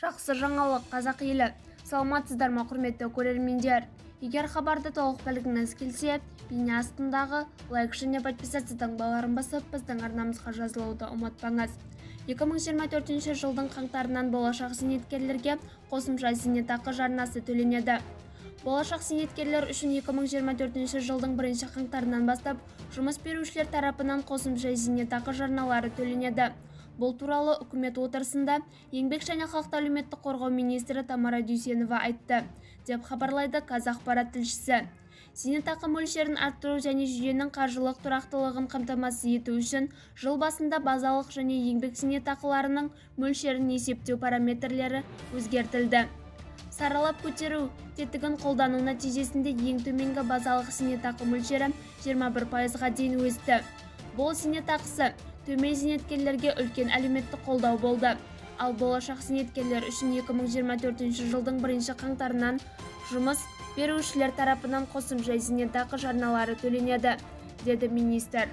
Жақсы жаңалық, қазақ елі. Саламатсыздар ма, құрметті көрермендер? Егер хабарды толық білгіңіз келсе, бейне астындағы лайк және подписаться таңбаларын басып, біздің арнамызға жазылуды ұмытпаңыз. 2024 жылдың қаңтарынан болашақ зейнеткерлерге қосымша зейнетақы жарнасы төленеді. Болашақ зейнеткерлер үшін 2024 жылдың 1 қаңтарынан бастап жұмыс берушілер тарапынан қосымша зейнетақы жарналары төленеді. Бұл туралы үкімет отырысында еңбек және халықты әлеуметтік қорғау министрі Тамара Дүйсенова айтты, деп хабарлайды Қазақпарат тілшісі. Зейнетақы мөлшерін арттыру және жүйенің қаржылық тұрақтылығын қамтамасыз ету үшін жыл басында базалық және еңбек зейнетақыларының мөлшерін есептеу параметрлері өзгертілді. Саралап көтеру тетігін қолдану нәтижесінде ең төменгі базалық зейнетақы мөлшері 21%-ға дейін өсті. Бұл зейнетақысы төмен зейнеткерлерге үлкен әлеуметтік қолдау болды. Ал болашақ зейнеткерлер үшін 2024 жылдың 1 қаңтарынан жұмыс берушілер тарапынан қосымша зейнетақы жарналары төленеді, деді министр.